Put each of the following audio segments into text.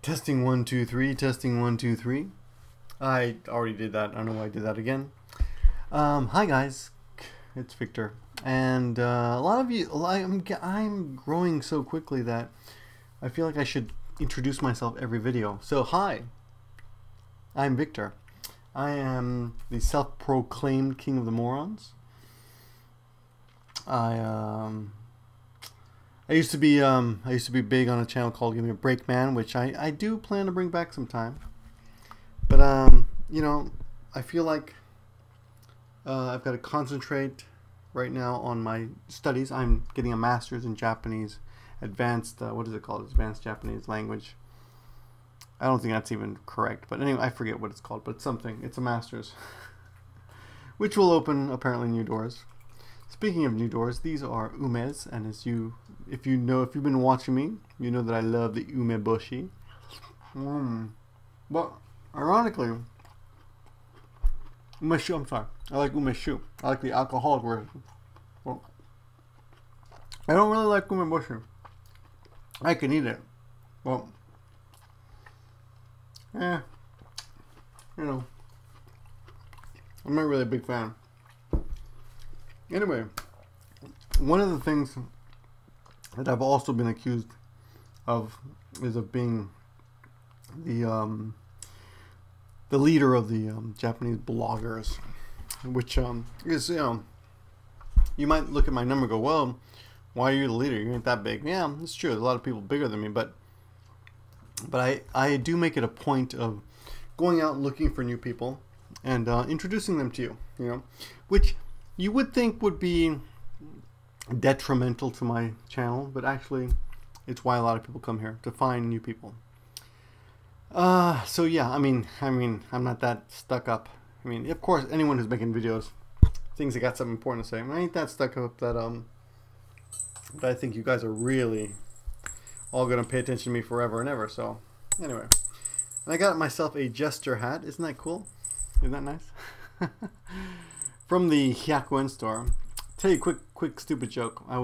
Testing 1 2 3. Testing 1 2 3. I already did that. I don't know why I did that again. Hi guys, it's Victor, and a lot of you. I'm growing so quickly that I feel like I should introduce myself every video. So hi, I'm Victor. I am the self-proclaimed king of the morons. I used to be big on a channel called Give Me a Break Man, which I do plan to bring back sometime. But you know, I feel like I've got to concentrate right now on my studies. I'm getting a master's in Japanese, advanced what is it called? Advanced Japanese language. I don't think that's even correct, but anyway, I forget what it's called, but it's something. It's a master's, which will open apparently new doors. Speaking of new doors, these are umes, and if you've been watching me, you know that I love the umeboshi. But ironically, umeshu. I'm sorry, I like umeshu. I like the alcoholic version. Well, I don't really like umeboshi. I can eat it. Well, you know, I'm not really a big fan. Anyway, one of the things that I've also been accused of is of being the leader of the Japanese bloggers, which is, you know, you might look at my number and go, well, why are you the leader? You ain't that big. Yeah, it's true. There's a lot of people bigger than me, but I do make it a point of going out looking for new people and introducing them to you, you know, which you would think would be detrimental to my channel, but actually it's why a lot of people come here, to find new people. So yeah, I mean I'm not that stuck up. I mean, of course, anyone who's making videos thinks they got something important to say. I ain't that stuck up that but I think you guys are really all gonna pay attention to me forever and ever. So anyway, and I got myself a jester hat. Isn't that cool? Isn't that nice? From the 100 yen store. Tell you a quick stupid joke. I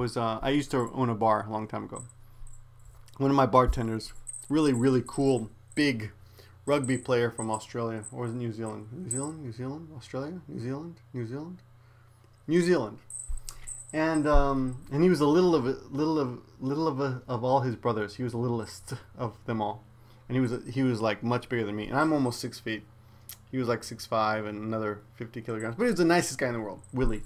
used to own a bar a long time ago. One of my bartenders, really cool, big rugby player from Australia, or was it New Zealand? New Zealand, Australia, New Zealand. And he was a little of all his brothers. He was the littlest of them all, and he was like much bigger than me, and I'm almost 6 feet. He was like 6'5" and another 50 kilograms. But he was the nicest guy in the world, Willie.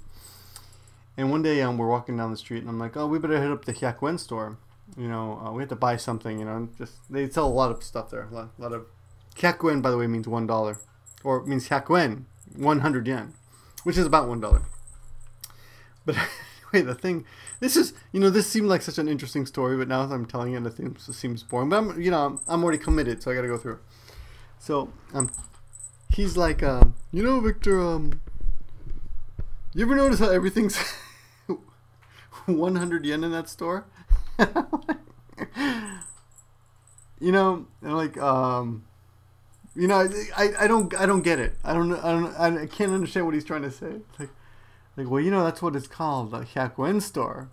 And one day we're walking down the street, and I'm like, oh, we better hit up the 100 yen store. You know, we have to buy something, you know. Just they sell a lot of stuff there. A lot of 100 yen, by the way, means $1. Or it means 100 yen, 100 yen, which is about $1. But anyway, the thing, this is, you know, this seemed like such an interesting story, but now as I'm telling it, it seems boring. But I'm already committed, so I got to go through it. So he's like, you know, Victor, you ever notice how everything's 100 yen in that store? You know, like, you know, I don't get it. I can't understand what he's trying to say. Like, well, you know, that's what it's called, the 100 yen store.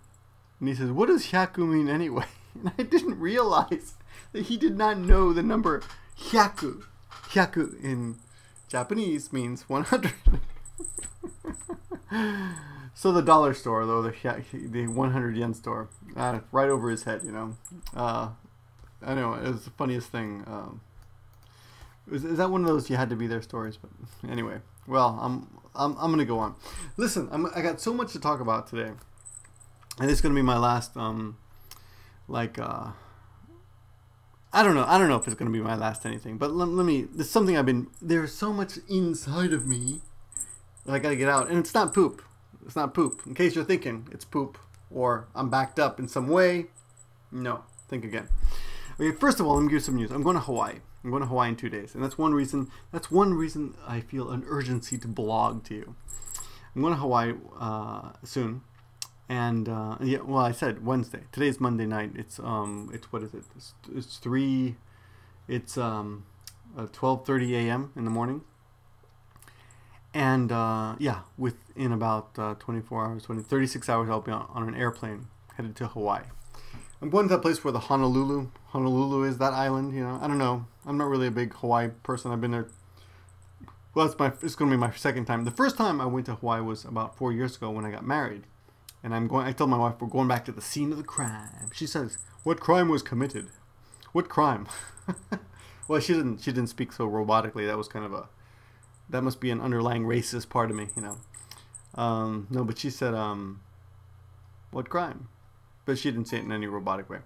And he says, what does 100 mean anyway? And I didn't realize that he did not know the number 100. 100 in Japanese means 100. So the dollar store, though, the 100 yen store, right over his head, you know. I know, it was the funniest thing. Is that one of those you had to be there stories? But anyway, well, I'm gonna go on. Listen, I got so much to talk about today, and it's gonna be my last I don't know if it's gonna be my last anything, but let me. There's something there's so much inside of me that I gotta get out, and it's not poop. It's not poop. In case you're thinking it's poop or I'm backed up in some way, no. Think again. Okay, first of all, let me give you some news. I'm going to Hawaii. I'm going to Hawaii in 2 days, and that's one reason. That's one reason I feel an urgency to blog to you. I'm going to Hawaii soon, and yeah. Well, I said Wednesday. Today's Monday night. It's what is it? It's 12:30 a.m. in the morning. And yeah, within about 24 hours, 36 hours, I'll be on an airplane headed to Hawaii. I'm going to that place where the Honolulu Honolulu is that island, you know. I don't know. I'm not really a big Hawaii person. I've been there. Well, it's going to be my second time. The first time I went to Hawaii was about 4 years ago when I got married. And I told my wife we're going back to the scene of the crime. She says, "What crime was committed?" What crime? Well, she didn't speak so robotically. That was kind of that must be an underlying racist part of me, you know. No, but she said, "What crime?" But she didn't say it in any robotic way.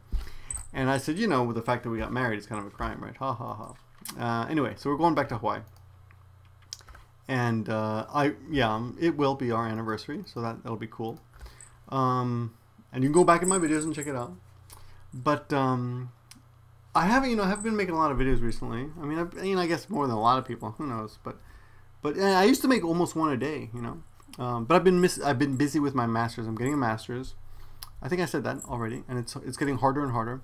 And I said, you know, with the fact that we got married, it's kind of a crime, right? Ha ha ha. Anyway, so we're going back to Hawaii. And it will be our anniversary, so that'll be cool. And you can go back in my videos and check it out. But I haven't been making a lot of videos recently. I mean, I guess more than a lot of people. Who knows? But I used to make almost one a day, you know. But I've been busy with my masters. I'm getting a master's. I think I said that already, and it's getting harder and harder.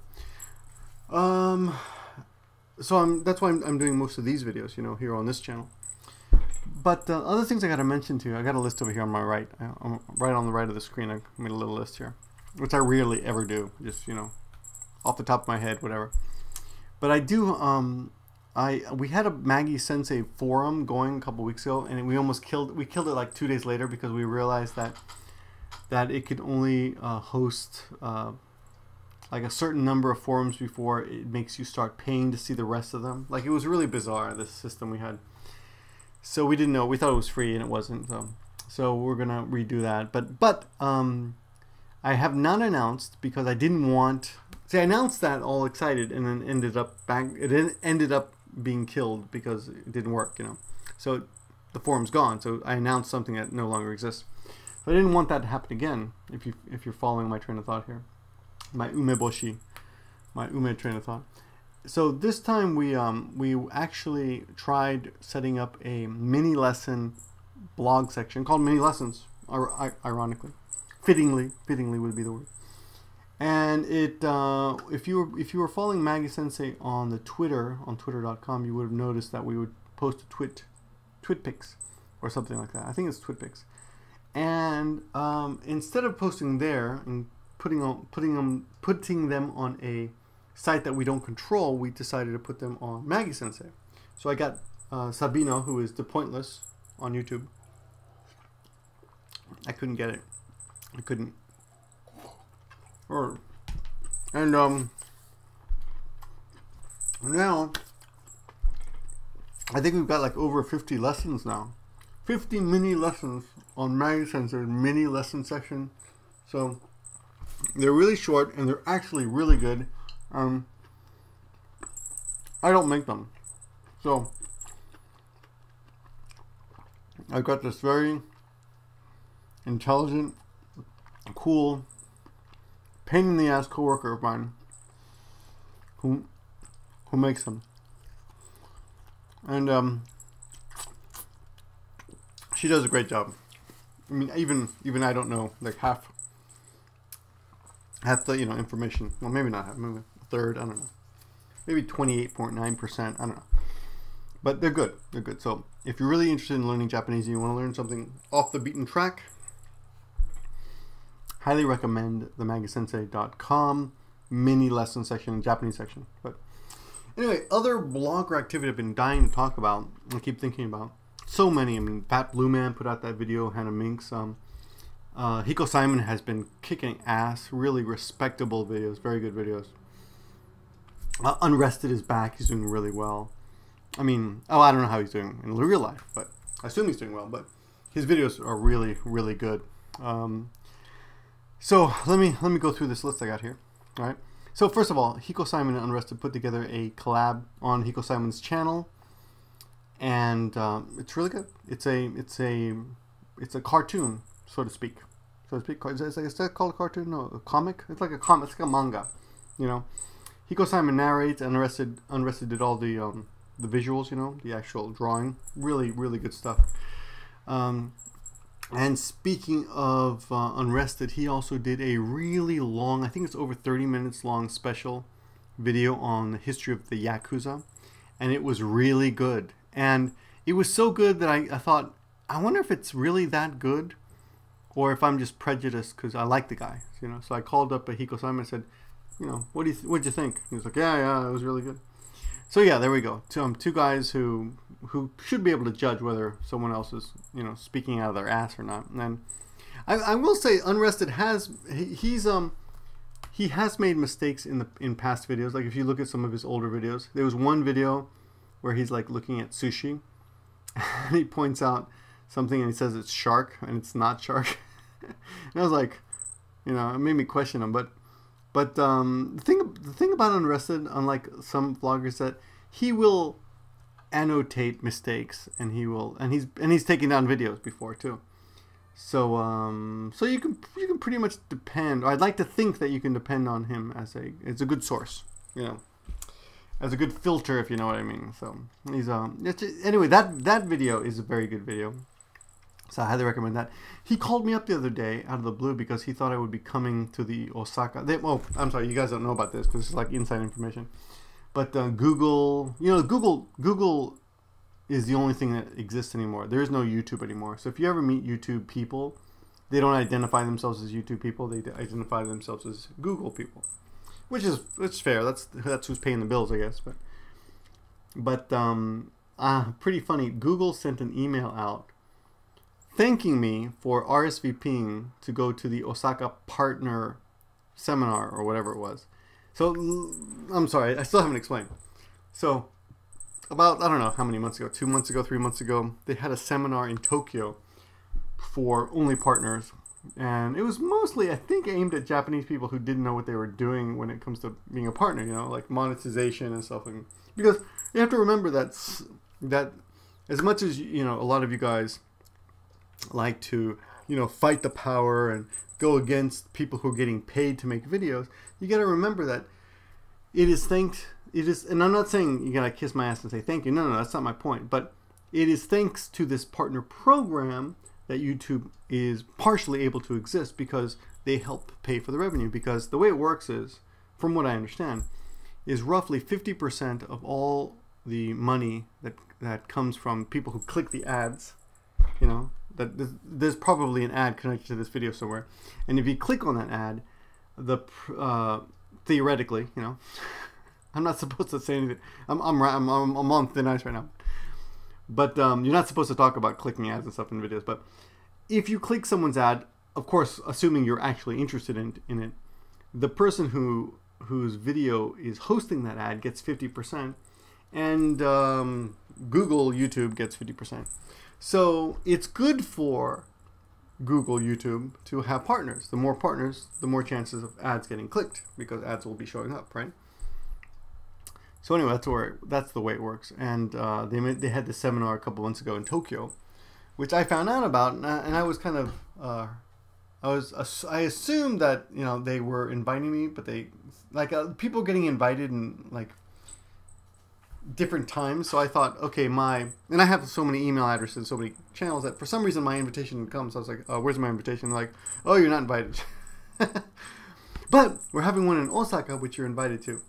So that's why I'm doing most of these videos, you know, here on this channel. But other things I got to mention to you, I got a list over here on my right. I'm right on the right of the screen. I made a little list here, which I rarely ever do, just, you know, off the top of my head, whatever. But I do. We had a Maggie Sensei forum going a couple weeks ago, and we killed it like 2 days later because we realized that it could only host like a certain number of forums before it makes you start paying to see the rest of them. Like, it was really bizarre, this system we had. So we didn't know. We thought it was free, and it wasn't. So we're gonna redo that. But I have not announced because I didn't want. See, I announced that all excited, and then it ended up being killed because it didn't work. You know, so the forum's gone. So I announced something that no longer exists. So I didn't want that to happen again. If you're following my train of thought here, my umeboshi, my ume train of thought. So this time we actually tried setting up a mini lesson blog section called Mini Lessons. Ironically, fittingly would be the word. And it if you were following Maggie Sensei on the Twitter on twitter.com, you would have noticed that we would post a twit pics or something like that. I think it's twit pics. And instead of posting there and putting them on a site that we don't control, we decided to put them on Maggie Sensei. So I got Sabino, who is The Pointless on YouTube. I couldn't get it. I couldn't. And now I think we've got like over 50 lessons now. 50 mini lessons on Maggie Sensei's mini lesson section. So they're really short and they're actually really good. I don't make them. So I've got this very intelligent, cool, pain in the ass coworker of mine who makes them. And she does a great job. I mean, even I don't know like half the information. Well, maybe not half, maybe a third. I don't know. Maybe 28.9%. I don't know. But they're good. They're good. So if you're really interested in learning Japanese and you want to learn something off the beaten track, highly recommend the maggiesensei.com mini lesson section and Japanese section. But anyway, other blogger activity I've been dying to talk about. I keep thinking about. So many. I mean, Fat Blue Man put out that video, Hannah Minx. HIKOSAEMON has been kicking ass. Really respectable videos. Very good videos. Unrested is back. He's doing really well. I mean, I don't know how he's doing in real life, but I assume he's doing well. But his videos are really, really good. So let me go through this list I got here. All right. So first of all, HIKOSAEMON and Unrested put together a collab on HIKOSAEMON's channel. And it's really good. It's a cartoon, so to speak. Is that called a cartoon? No, a comic. It's like a comic. It's like a manga. You know, HIKOSAEMON narrates. Unrested did all the visuals. You know, the actual drawing. Really, really good stuff. And speaking of Unrested, he also did a really long, I think it's over 30 minutes long special video on the history of the Yakuza, and it was really good. And it was so good that I thought, I wonder if it's really that good, or if I'm just prejudiced because I like the guy, you know. So I called up a HIKOSAEMON and said, you know, what'd you think? He was like, yeah, it was really good. So yeah, there we go. Two guys who should be able to judge whether someone else is, you know, speaking out of their ass or not. And I will say, Unrested has he has made mistakes in past videos. Like if you look at some of his older videos, there was one video where he's like looking at sushi, and he points out something and he says it's shark and it's not shark. And I was like, you know, it made me question him. But the thing about Unrested, unlike some vloggers, that he will annotate mistakes, and he's taken down videos before too. So so you can pretty much depend, or I'd like to think that you can depend on him as a good source, you know, as a good filter, if you know what I mean. So he's anyway, that video is a very good video. So I highly recommend that. He called me up the other day out of the blue because he thought I would be coming to the Osaka. Oh, I'm sorry, you guys don't know about this because it's like inside information. But Google, you know, Google is the only thing that exists anymore. There is no YouTube anymore. So if you ever meet YouTube people, they don't identify themselves as YouTube people. They identify themselves as Google people, which is fair. That's who's paying the bills, I guess. But pretty funny. Google sent an email out thanking me for RSVPing to go to the Osaka partner seminar or whatever it was. So I'm sorry, I still haven't explained. So about, I don't know how many months ago, 2 months ago, 3 months ago, they had a seminar in Tokyo for only partners. And it was mostly, I think, aimed at Japanese people who didn't know what they were doing when it comes to being a partner, you know, like monetization and stuff. Because you have to remember that as much as, you know, a lot of you guys like to, you know, fight the power and go against people who are getting paid to make videos, you got to remember that it is, and I'm not saying you got to kiss my ass and say thank you. No, that's not my point. But it is thanks to this partner program that YouTube is partially able to exist, because they help pay for the revenue. Because the way it works is, from what I understand, is roughly 50% of all the money that comes from people who click the ads, you know, that there's probably an ad connected to this video somewhere, and if you click on that ad, theoretically, you know, I'm not supposed to say anything. I'm on thin ice right now, but you're not supposed to talk about clicking ads and stuff in videos. But if you click someone's ad, of course, assuming you're actually interested in it, the person whose video is hosting that ad gets 50%, and Google YouTube gets 50%. So it's good for Google YouTube to have partners. The more partners, the more chances of ads getting clicked, because ads will be showing up, right? So anyway, that's the way it works. And they had this seminar a couple months ago in Tokyo, which I found out about, and I was kind of I assumed that, you know, they were inviting me, but they people getting invited in like different times. So I thought, okay, and I have so many email addresses, so many channels, that for some reason my invitation didn't come. So I was like, where's my invitation? They're like, oh, you're not invited. But we're having one in Osaka, which you're invited to.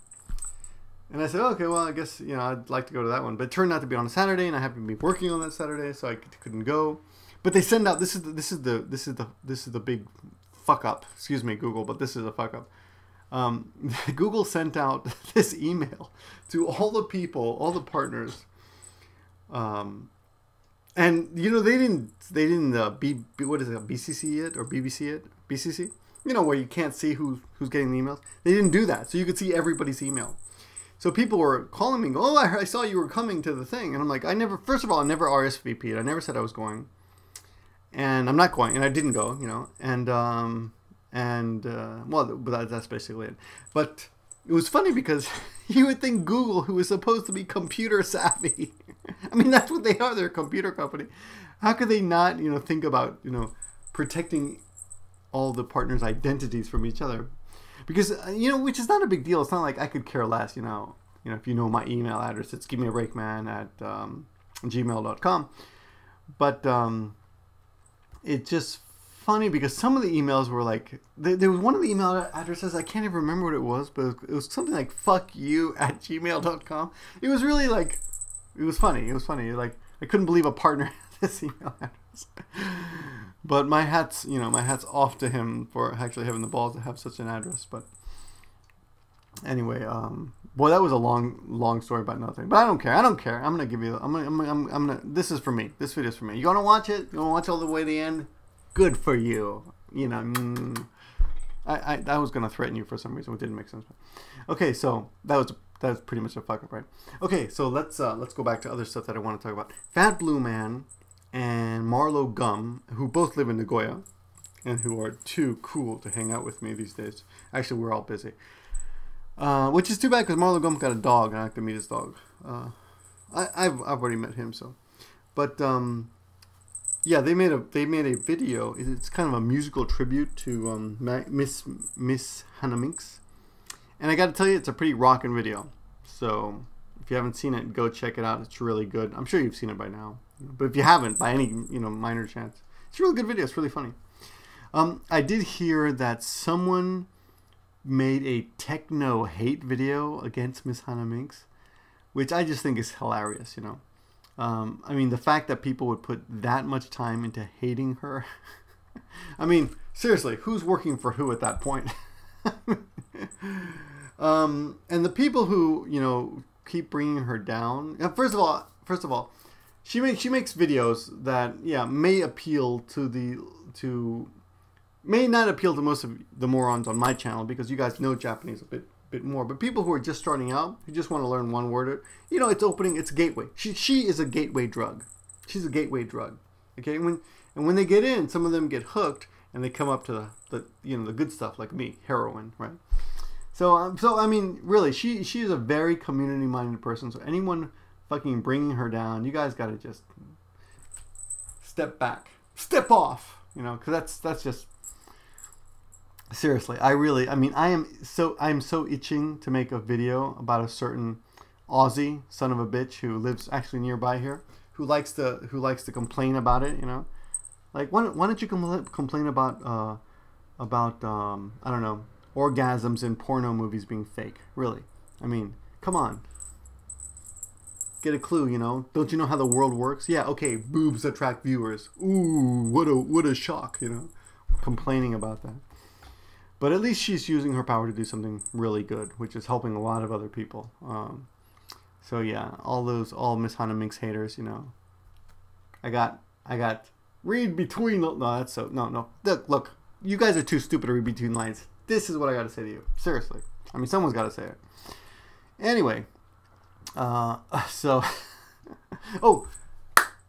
And I said, okay, well, I guess, you know, I'd like to go to that one. But it turned out to be on a Saturday, and I happened to be working on that Saturday, so I couldn't go. But they send out, this is the big fuck up. Excuse me, Google, but this is a fuck up. Google sent out this email to all the people, all the partners, and you know, they didn't what is it, BCC it or BBC it, BCC, you know, where you can't see who's getting the emails. They didn't do that, so you could see everybody's email. So people were calling me, oh, I saw you were coming to the thing, and I'm like, first of all, I never RSVP'd. I never said I was going, and I'm not going, and I didn't go, you know, well, that's basically it. But it was funny because you would think Google, who is supposed to be computer savvy, I mean, that's what they are, they're a computer company. How could they not, you know, think about, you know, protecting all the partners' identities from each other? Because, you know, which is not a big deal. It's not like I could care less, you know, if you know my email address, it's givemeabreakman@gmail.com. But it's just funny because some of the emails were like, there was one of the email addresses, I can't even remember what it was, but it was something like fuckyou@gmail.com. It was really like, it was funny. Like, I couldn't believe a partner had this email address. But my hat's off to him for actually having the balls to have such an address. But Anyway, boy, that was a long story about nothing. But I don't care. I don't care. I'm gonna give you. I'm gonna. This is for me. This video is for me. You wanna watch it? You wanna watch all the way to the end? Good for you. You know. I was gonna threaten you for some reason. It didn't make sense. Okay, so that was pretty much a fuck up, right? Okay, so let's go back to other stuff that I want to talk about. Fat Blue Man and Marlo Gum, who both live in Nagoya, and who are too cool to hang out with me these days. Actually, we're all busy. Which is too bad because Marlo Gum's got a dog and I have to meet his dog. I've already met him, so. But yeah, they made a video. It's kind of a musical tribute to Miss Hana Minx, and I got to tell you, it's a pretty rockin' video. So if you haven't seen it, go check it out. It's really good. I'm sure you've seen it by now, but if you haven't, by any minor chance, it's a really good video. It's really funny. I did hear that someone made a techno hate video against Miss Hana Minx, which I just think is hilarious, I mean, the fact that people would put that much time into hating her. I mean, seriously, who's working for who at that point? And the people who, keep bringing her down. First of all, she makes videos that, yeah, may not appeal to most of the morons on my channel because you guys know Japanese a bit more. But people who are just starting out, who just want to learn one word, it's a gateway. She is a gateway drug. She's a gateway drug. Okay, when they get in, some of them get hooked and they come up to the good stuff like me, heroin, right? So I mean, really, she is a very community-minded person. So anyone fucking bringing her down, you guys got to just step back, step off, because that's just. Seriously, I'm so itching to make a video about a certain Aussie son of a bitch who lives actually nearby here, who likes to complain about it, Like why don't you complain about I don't know, orgasms in porno movies being fake? Really? I mean, come on. Get a clue, Don't you know how the world works? Yeah, okay, boobs attract viewers. Ooh, what a shock, Complaining about that. But at least she's using her power to do something really good, which is helping a lot of other people. So yeah, all Miss Hana Minx haters, I got read between. No, that's so no. Look, you guys are too stupid to read between lines. This is what I got to say to you. Seriously, I mean, someone's got to say it. Anyway, so oh,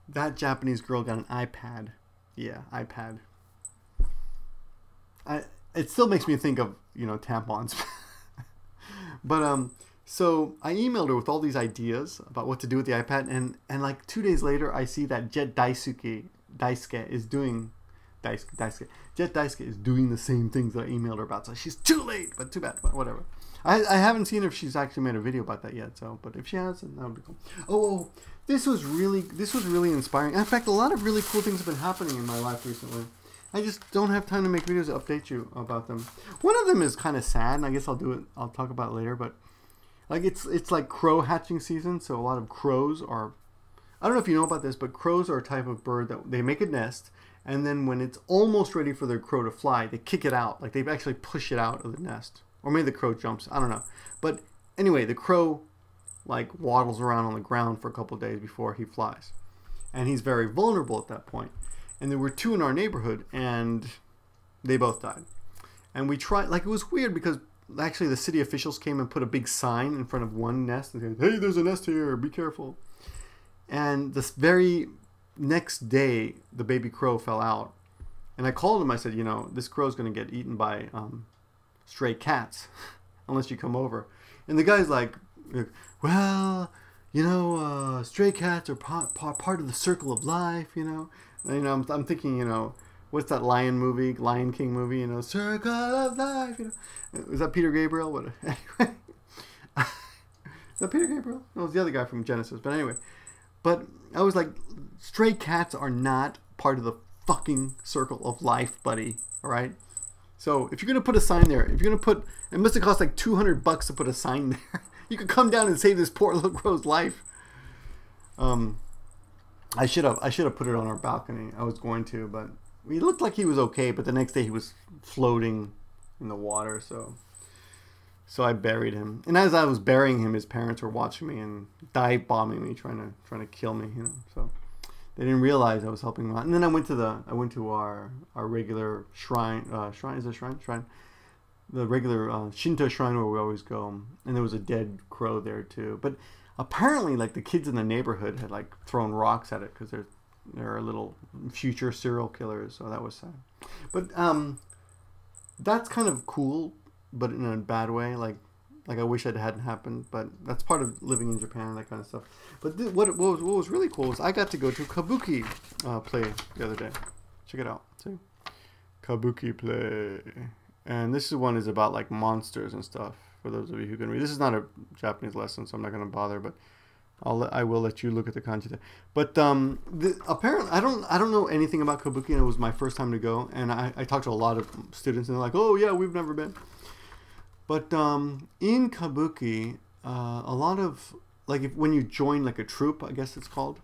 that Japanese girl got an iPad. Yeah, iPad. It still makes me think of, tampons. But, so I emailed her with all these ideas about what to do with the iPad. And like 2 days later, I see that Jet Daisuke is doing the same things that I emailed her about. So she's too late, but too bad, but whatever. I haven't seen if she's actually made a video about that yet. So, but if she has, then that would be cool. Oh, this was really inspiring. In fact, a lot of really cool things have been happening in my life recently. I just don't have time to make videos to update you about them. One of them is kind of sad, and I guess I'll talk about it later, but like it's like crow hatching season, so a lot of crows are, I don't know if you know about this, but crows are a type of bird that they make a nest, and then when it's almost ready for their crow to fly, they kick it out. Like they actually push it out of the nest. Or maybe the crow jumps, I don't know. But anyway, the crow like waddles around on the ground for a couple of days before he flies. And he's very vulnerable at that point. And there were 2 in our neighborhood, and they both died. And we tried, like, it was weird because actually the city officials came and put a big sign in front of one nest and said, hey, there's a nest here, be careful. And this very next day, the baby crow fell out. And I called him, I said, this crow's going to get eaten by stray cats unless you come over. And the guy's like, well, stray cats are part of the circle of life, I'm thinking, what's that Lion King movie, Circle of Life, Is that Peter Gabriel? What? Anyway. Is that Peter Gabriel? No, it was the other guy from Genesis, but anyway. But I was like, stray cats are not part of the fucking circle of life, buddy, alright? So, if you're going to put a sign there, it must have cost like $200 to put a sign there. You could come down and save this poor little crow's life. I should have put it on our balcony. I was going to, but he looked like he was okay. But the next day he was floating in the water. So So I buried him, and as I was burying him, his parents were watching me and dive bombing me, trying to kill me. You know, so they didn't realize I was helping them out. And then I went to our regular shrine. Is it shrine? The regular Shinto shrine where we always go, and there was a dead crow there too. But apparently, like, the kids in the neighborhood had like thrown rocks at it because they're little future serial killers. So that was sad. But that's kind of cool, but in a bad way. Like I wish it hadn't happened, but that's part of living in Japan, that kind of stuff. But what was really cool is I got to go to Kabuki play the other day. Check it out. See? Kabuki play. And this one is about like monsters and stuff, for those of you who can read. This is not a Japanese lesson, so I'm not going to bother, but I will let you look at the kanji there. But apparently, I don't know anything about Kabuki, and it was my first time to go. And I talked to a lot of students, and they're like, "Oh yeah, we've never been." But in Kabuki, a lot of, like, when you join like a troupe, I guess it's called,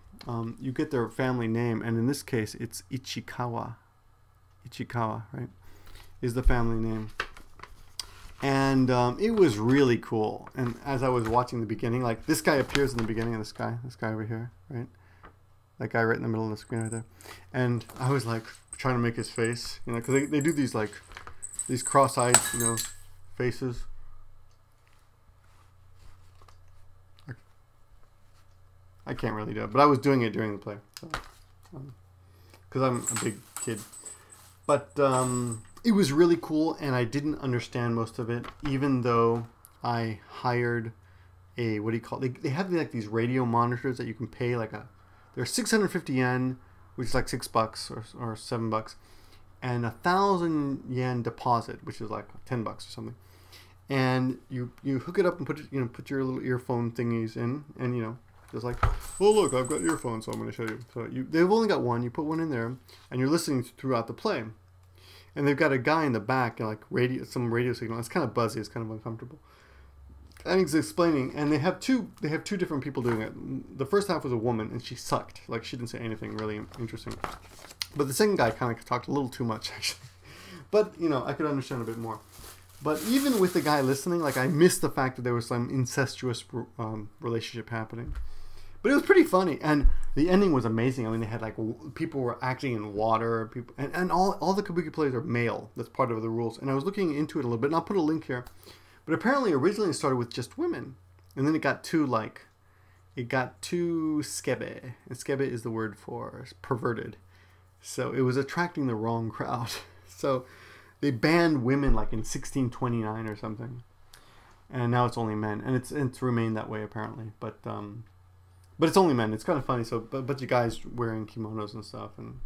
you get their family name, and in this case, it's Ichikawa. Ichikawa, right, is the family name. And it was really cool. And as I was watching the beginning, like, this guy appears in the beginning of this guy over here, right? That guy right in the middle of the screen right there. And I was like trying to make his face, you know, because they do these like these cross-eyed, you know, faces. I can't really do it, but I was doing it during the play, because I'm a big kid. But it was really cool, and I didn't understand most of it, even though I hired a, what do you call it? They have like these radio monitors that you can pay like they're 650 yen, which is like $6 or $7, and 1,000 yen deposit, which is like $10 or something. And you hook it up and put your little earphone thingies in, and you know, just like, oh look, I've got earphones, so I'm going to show you. So they've only got one. You put one in there, and you're listening throughout the play. And they've got a guy in the back, like some radio signal. It's kind of buzzy. It's kind of uncomfortable. And he's explaining, and they have two different people doing it. The first half was a woman, and she sucked. Like, she didn't say anything really interesting. But the second guy kind of talked a little too much, actually. But, you know, I could understand a bit more. But even with the guy listening, like, I missed the fact that there was some incestuous relationship happening. But it was pretty funny, and the ending was amazing. I mean, they had like people were acting in water, and all the Kabuki players are male. That's part of the rules. And I was looking into it a little bit, and I'll put a link here. But apparently, originally it started with just women, and then it got too skebe, and skebe is the word for perverted. So it was attracting the wrong crowd. So they banned women like in 1629 or something, and now it's only men, and it's remained that way apparently. But it's only men. It's kind of funny. So, but you guys wearing kimonos and stuff, and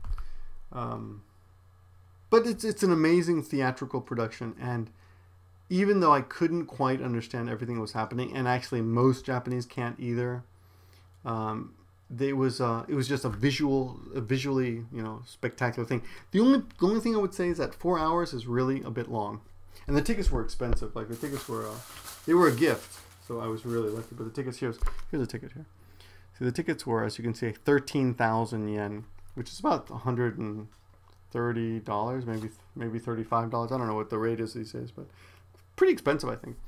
but it's an amazing theatrical production. And even though I couldn't quite understand everything that was happening, and actually most Japanese can't either, it was just a visually, you know, spectacular thing. The only thing I would say is that 4 hours is really a bit long, and the tickets were expensive. Like, the tickets were they were a gift, so I was really lucky. But the tickets here's a ticket here. So the tickets were, as you can see, 13,000 yen, which is about $130, maybe $35. I don't know what the rate is these days, but pretty expensive, I think.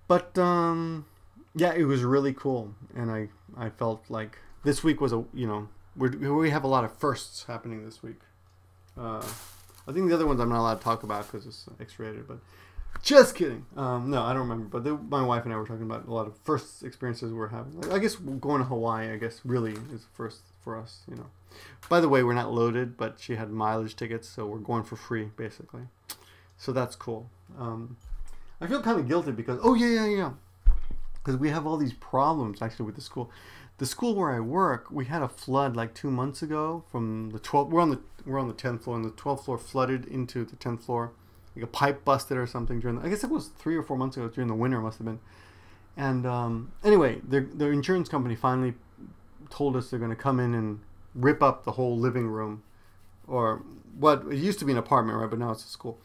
But yeah, it was really cool, and I felt like this week was we have a lot of firsts happening this week. I think the other ones I'm not allowed to talk about because it's X-rated, but. Just kidding. No, I don't remember. But my wife and I were talking about a lot of first experiences we're having. Like, I guess going to Hawaii, I guess, really is first for us, you know. By the way, we're not loaded, but she had mileage tickets, so we're going for free, basically. So that's cool. I feel kind of guilty because, oh, yeah. Because we have all these problems, actually, with the school. The school where I work, we had a flood like 2 months ago from the 12th. We're on the 10th floor, and the 12th floor flooded into the 10th floor. Like a pipe busted or something during I guess it was 3 or 4 months ago, during the winter it must have been. And anyway, the insurance company finally told us they're going to come in and rip up the whole living room, or what it used to be an apartment, right? But now it's a school.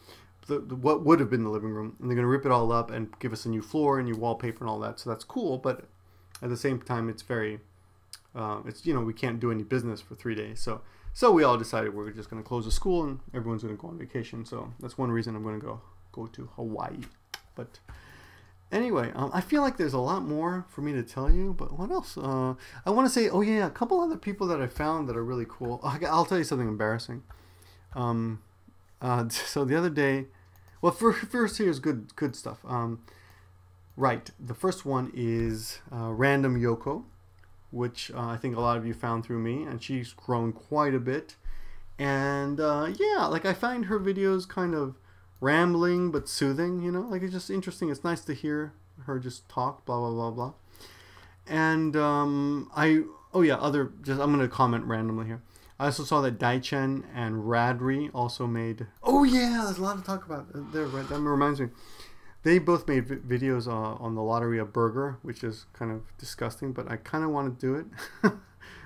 What would have been the living room, and they're going to rip it all up and give us a new floor and new wallpaper and all that. So that's cool, but at the same time, it's very, we can't do any business for 3 days. So we all decided we're just going to close the school and everyone's going to go on vacation. So that's one reason I'm going to go to Hawaii. But Anyway, I feel like there's a lot more for me to tell you, but what else? I want to say, oh yeah, a couple other people that I found that are really cool. I'll tell you something embarrassing. So the other day, well, first here's good stuff. Right, the first one is Random Yoko, which I think a lot of you found through me, and she's grown quite a bit. And yeah, like I find her videos kind of rambling but soothing, you know, like it's just interesting. It's nice to hear her just talk, blah blah blah blah. And I'm gonna comment randomly here. I also saw that Daichen and Radri also made. Oh yeah, there's a lot to talk about there. Right, that reminds me. They both made videos on the Lotteria burger, which is kind of disgusting, but I kind of want to do it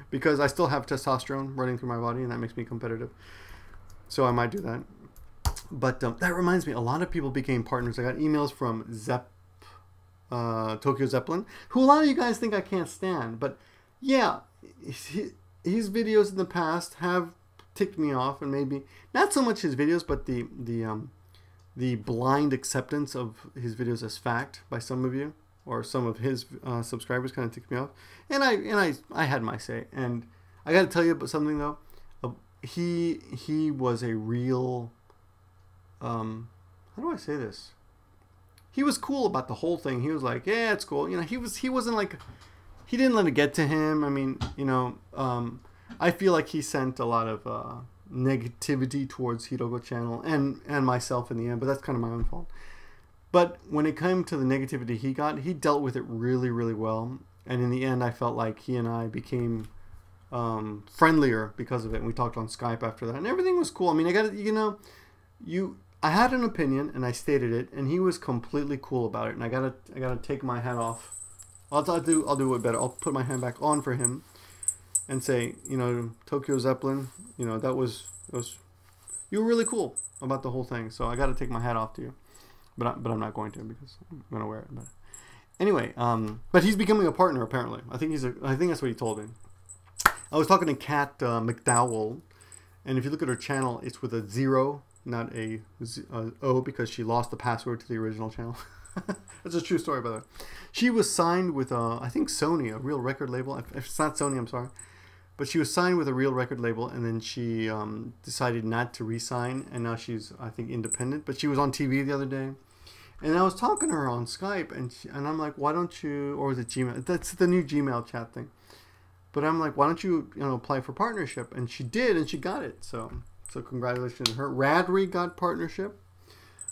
because I still have testosterone running through my body, and that makes me competitive. So I might do that. But that reminds me, a lot of people became partners. I got emails from Tokyo Zeppelin, who a lot of you guys think I can't stand. But yeah, his videos in the past have ticked me off, and maybe not so much his videos, but the blind acceptance of his videos as fact by some of you, or some of his subscribers kind of ticked me off. And I had my say. And I got to tell you about something though. He was a real... how do I say this? He was cool about the whole thing. He was like, yeah, it's cool. You know, he wasn't like, he didn't let it get to him. I mean, you know, I feel like he sent a lot of negativity towards Hirogo channel and myself in the end, but that's kind of my own fault. But when it came to the negativity he got, he dealt with it really, really well. And in the end, I felt like he and I became friendlier because of it. And we talked on Skype after that, and everything was cool. I mean, I got to, you know, I had an opinion and I stated it, and he was completely cool about it. And I gotta take my hat off. I'll do it better. I'll put my hand back on for him and say, you know, Tokyo Zeppelin, you know, you were really cool about the whole thing. So I gotta take my hat off to you, but I'm not going to, because I'm gonna wear it. But anyway, but he's becoming a partner apparently. I think that's what he told me. I was talking to Kat McDowell, and if you look at her channel, it's with a 0. Not a O, because she lost the password to the original channel. That's a true story, by the way. She was signed with, I think, Sony, a real record label. If it's not Sony, I'm sorry. But she was signed with a real record label, and then she decided not to re-sign, and now she's, I think, independent. But she was on TV the other day, and I was talking to her on Skype, and I'm like, why don't you, or was it Gmail? That's the new Gmail chat thing. But I'm like, why don't you, apply for partnership? And she did, and she got it, so congratulations to her. Radri got partnership.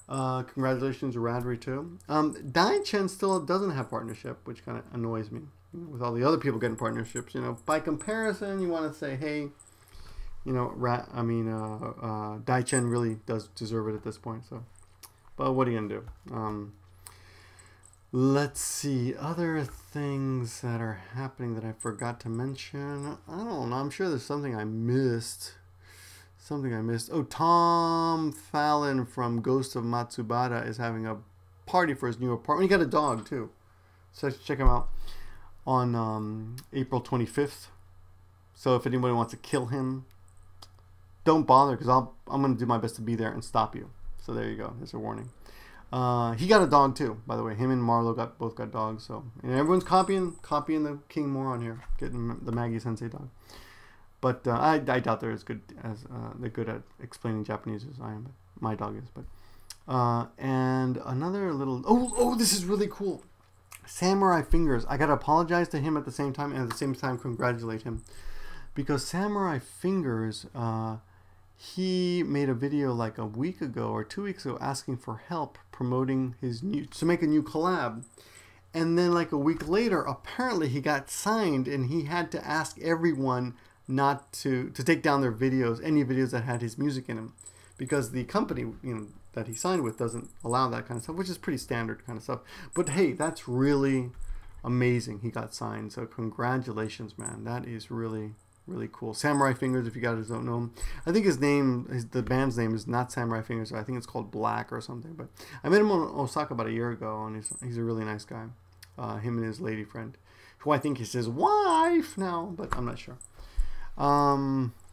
Congratulations to Radri too. Daichen still doesn't have partnership, which kind of annoys me. With all the other people getting partnerships, by comparison, you want to say, hey, Daichen really does deserve it at this point. So, but what are you gonna do? Let's see, other things that are happening that I forgot to mention. I don't know. I'm sure there's something I missed. Oh, Tom Fallon from Ghost of Matsubara is having a party for his new apartment. He got a dog too, so check him out on April 25th. So if anybody wants to kill him, don't bother, because I'm going to do my best to be there and stop you. So there you go. There's a warning. He got a dog too, by the way. Him and Marlo both got dogs. So everyone's copying the King Moron here, getting the Maggie Sensei dog. But I doubt they're as good as they're good at explaining Japanese as I am. But my dog is. But and another little this is really cool. Samurai Fingers. I gotta apologize to him at the same time, and at the same time congratulate him, because Samurai Fingers, he made a video like a week ago or 2 weeks ago asking for help promoting his to make a new collab. And then like a week later, apparently he got signed, and he had to ask everyone not to take down their videos, any videos that had his music in them, because the company that he signed with doesn't allow that kind of stuff, which is pretty standard kind of stuff. But hey, that's really amazing. He got signed, so congratulations, man. That is really, really cool. Samurai Fingers, if you guys don't know him, I think the band's name is not Samurai Fingers. I think it's called Black or something. But I met him in Osaka about a year ago, and he's a really nice guy. Him and his lady friend, who I think is his wife now, but I'm not sure.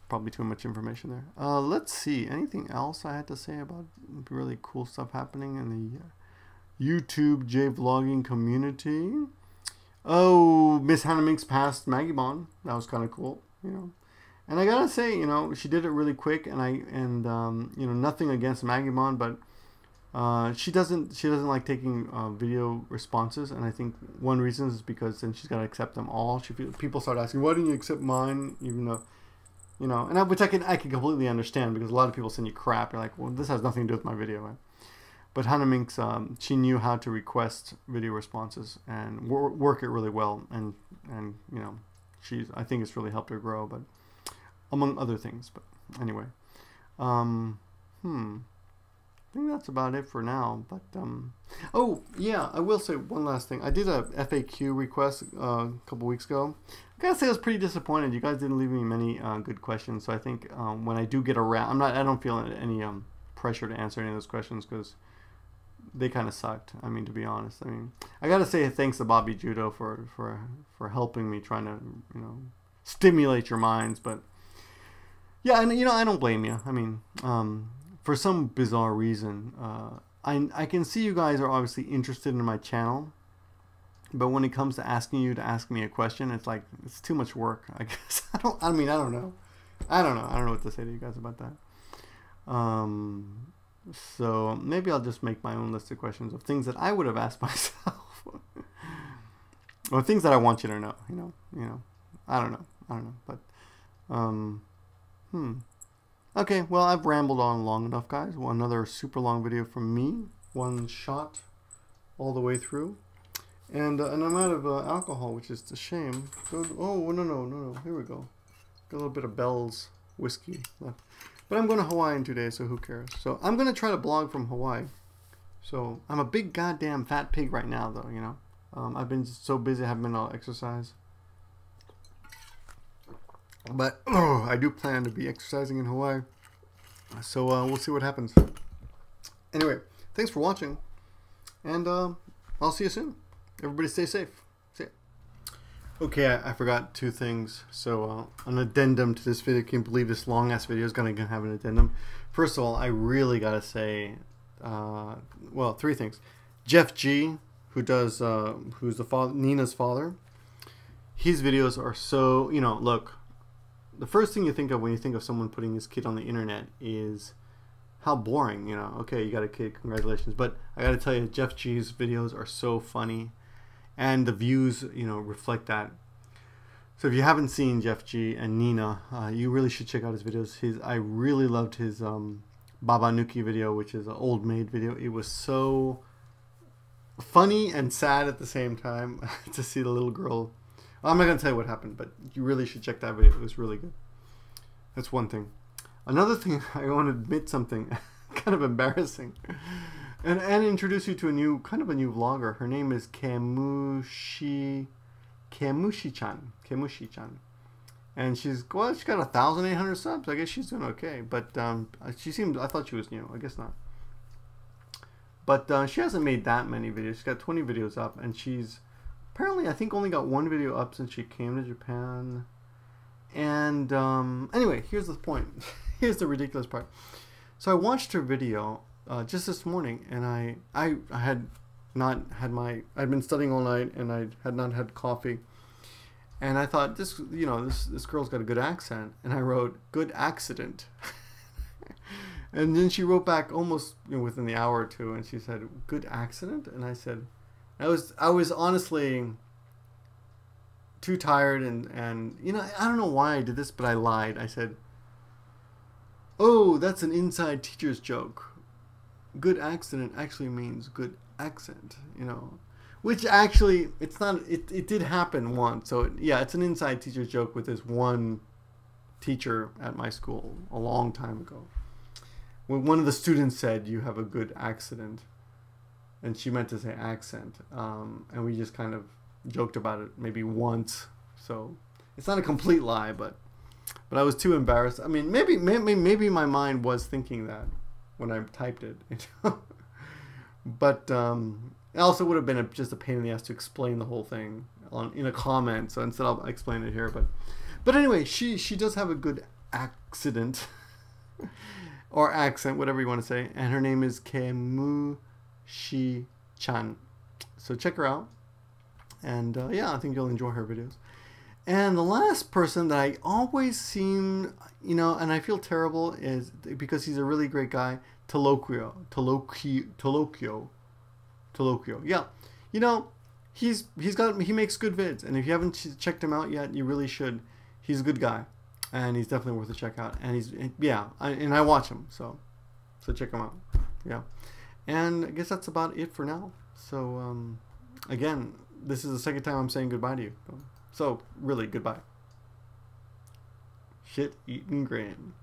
Probably too much information there. Let's see. Anything else I had to say about really cool stuff happening in YouTube J vlogging community. Oh, Miss Hannah Minx passed Maggie Bond. That was kind of cool, you know. And I gotta say, you know, she did it really quick, and you know, nothing against Maggie Bond, but she doesn't like taking video responses, and I think one reason is because then she's got to accept them all. People start asking, why didn't you accept mine, even though, you know, and which I can completely understand, because a lot of people send you crap. You're like, well, this has nothing to do with my video, right? But Hannah Minx, she knew how to request video responses and work it really well, and you know, I think it's really helped her grow, but among other things. But anyway, I think that's about it for now. But oh yeah, I will say one last thing. I did a FAQ request a couple weeks ago. I gotta say I was pretty disappointed. You guys didn't leave me many good questions. So I think when I do get around, I don't feel any pressure to answer any of those questions because they kind of sucked. I mean, to be honest. I mean, I gotta say thanks to Bobby Judo for helping me, trying to, you know, stimulate your minds. But yeah, and you know, I don't blame you. I mean, for some bizarre reason, I can see you guys are obviously interested in my channel, but when it comes to asking you to ask me a question, it's like it's too much work. I guess I don't know what to say to you guys about that. So maybe I'll just make my own list of questions of things that I would have asked myself, or things that I want you to know. You know. I don't know. But okay, well, I've rambled on long enough, guys. Well, another super long video from me, one shot all the way through, and I'm out of alcohol, which is a shame. Oh no, here we go. Got a little bit of Bell's whiskey left. But I'm going to Hawaii in 2 days, so who cares? So I'm going to try to blog from Hawaii. So I'm a big goddamn fat pig right now, though, you know. I've been so busy, I haven't been able to exercise. But I do plan to be exercising in Hawaii. So we'll see what happens. Anyway, thanks for watching. And I'll see you soon. Everybody stay safe. See ya. Okay, I forgot two things. So an addendum to this video. I can't believe this long ass video is going to have an addendum. First of all, I really got to say, well, three things. Jeff G, who's the father, Nina's father. His videos are so, you know, look. The first thing you think of when you think of someone putting his kid on the internet is how boring, you know. Okay, you got a kid, congratulations. But I got to tell you, Jeff G's videos are so funny, and the views, you know, reflect that. So if you haven't seen Jeff G and Nina, you really should check out his videos. I really loved his Baba Nuki video, which is an old Maid video. It was so funny and sad at the same time to see the little girl. I'm not going to tell you what happened, but you really should check that video. It was really good. That's one thing. Another thing, I want to admit something kind of embarrassing. And introduce you to a new vlogger. Her name is Kemushi-chan. And she got 1,800 subs. I guess she's doing okay. But I thought she was new. I guess not. But she hasn't made that many videos. She's got 20 videos up, and she's apparently, I think, only got one video up since she came to Japan. And anyway, here's the point. Here's the ridiculous part. So I watched her video just this morning, and I had not had I'd been studying all night, and I had not had coffee. And I thought, this girl's got a good accent. And I wrote, good accident. And then she wrote back almost, you know, within the hour or two, and she said, good accident? And I said, I was honestly too tired, and you know, I don't know why I did this, but I lied. I said, oh, that's an inside teacher's joke. Good accident actually means good accent, you know, which actually, it's not, it did happen once. So yeah, it's an inside teacher's joke with this one teacher at my school a long time ago. When one of the students said, you have a good accident, and she meant to say accent, and we just kind of joked about it maybe once. So it's not a complete lie, but I was too embarrassed. I mean, maybe my mind was thinking that when I typed it, you know? But it also would have been just a pain in the ass to explain the whole thing in a comment. So instead, I'll explain it here. But anyway, she does have a good accident or accent, whatever you want to say, and her name is Kemushi-chan. Chan. So check her out. And yeah, I think you'll enjoy her videos. And the last person that I always seem, you know, and I feel terrible is because he's a really great guy, Tolokio. Yeah, you know, he makes good vids, and if you haven't checked him out yet, you really should. He's a good guy, and he's definitely worth a check out. And I watch him, so check him out. Yeah, and I guess that's about it for now. So again, this is the second time I'm saying goodbye to you. So really, goodbye. Shit eating grin.